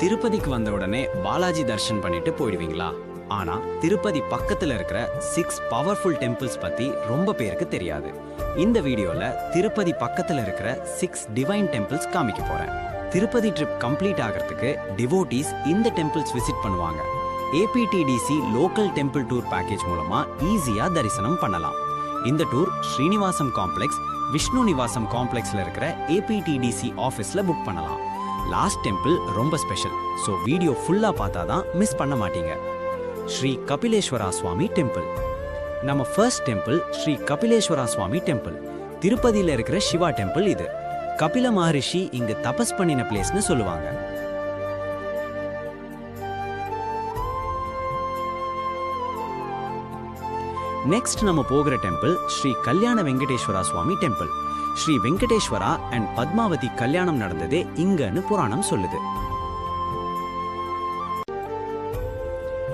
திருப்பதிக்கு வந்த உடனே பாலாஜி தர்ஷன் பண்ணிட்டு போயிடுவீங்களா? ஆனா திருப்பதி பக்கத்துல இருக்கிற 6 பவர்ஃபுல் டெம்பிள்ஸ் பத்தி ரொம்ப பேருக்கு தெரியாது. இந்த வீடியோல திருப்பதி பக்கத்துல இருக்கிற 6 டிவைன் டெம்பிள்ஸ் காமிக்க போறேன். திருப்பதி ட்ரிப் கம்ப்ளீட் ஆகிறதுக்கு டிவோட்டீஸ் இந்த டெம்பிள்ஸ் விசிட் பண்ணுவாங்க. APTDC local temple tour package மூலமா ஈஸியா தரிசனம் பண்ணலாம். இந்த டூர் ஸ்ரீனிவாசம் காம்ப்ளெக்ஸ், விஷ்ணு நிவாசம் காம்ப்ளெக்ஸ்ல இருக்கிற APTDC ஆஃபீஸ்ல புக் பண்ணலாம். லாஸ்ட் டெம்பிள் ரொம்ப ஸ்பெஷல், ஸோ வீடியோ ஃபுல்லா பார்த்தாதான் மிஸ் பண்ண மாட்டீங்க. ஸ்ரீ கபிலேஸ்வரா சுவாமி டெம்பிள். நம்ம ஃபர்ஸ்ட் டெம்பிள் ஸ்ரீ கபிலேஸ்வரா சுவாமி டெம்பிள். திருப்பதியில இருக்கிற சிவா டெம்பிள் இது. கபில மகரிஷி இங்க தபஸ் பண்ணின பிளேஸ்னு சொல்லுவாங்க. நெக்ஸ்ட் நம்ம போகிற டெம்பிள் ஸ்ரீ கல்யாண வெங்கடேஸ்வரா சுவாமி டெம்பிள். ஸ்ரீ வெங்கடேஸ்வரா அண்ட் பத்மாவதி கல்யாணம் நடந்ததே இங்கன்னு புராணம் சொல்லுது.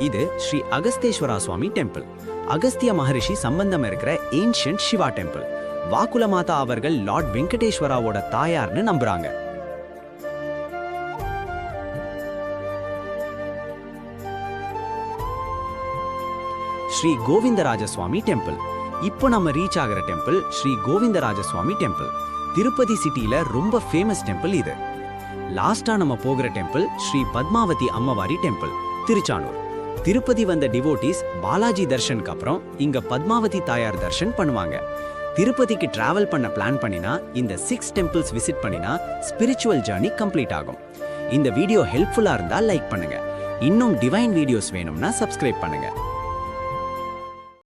இது ஸ்ரீ அகஸ்தேஸ்வரா சுவாமி டெம்பிள். அகஸ்திய மகரிஷி சம்பந்தம் இருக்கிற ஏன்ஷியன்ட் சிவா டெம்பிள். வாக்குல மாதா அவர்கள் லார்ட் வெங்கடேஸ்வராவோட தாயார்னு நம்புறாங்க. ஸ்ரீ கோவிந்தராஜ சுவாமி டெம்பிள். இப்போ நம்ம ரீச் ஆகிற டெம்பிள் ஸ்ரீ கோவிந்தராஜ சுவாமி டெம்பிள். திருப்பதி சிட்டியில ரொம்ப ஃபேமஸ் டெம்பிள் இது. லாஸ்டா நம்ம போகிற டெம்பிள் ஸ்ரீ பத்மாவதி அம்மவாரி டெம்பிள், திருச்சானூர். திருப்பதி வந்த டிவோட்டீஸ் பாலாஜி தர்ஷனுக்கு அப்புறம் இங்க பத்மாவதி தாயார் தர்ஷன் பண்ணுவாங்க. திருப்பதிக்கு டிராவல் பண்ண பிளான் பண்ணினா இந்த 6 டெம்பிள்ஸ் விசிட் பண்ணினா ஸ்பிரிச்சுவல் ஜர்னி கம்ப்ளீட் ஆகும். இந்த வீடியோ ஹெல்ப்ஃபுல்லா இருந்தா லைக் பண்ணுங்க. இன்னும் டிவைன் வீடியோஸ் வேணும்னா சப்ஸ்கிரைப் பண்ணுங்க.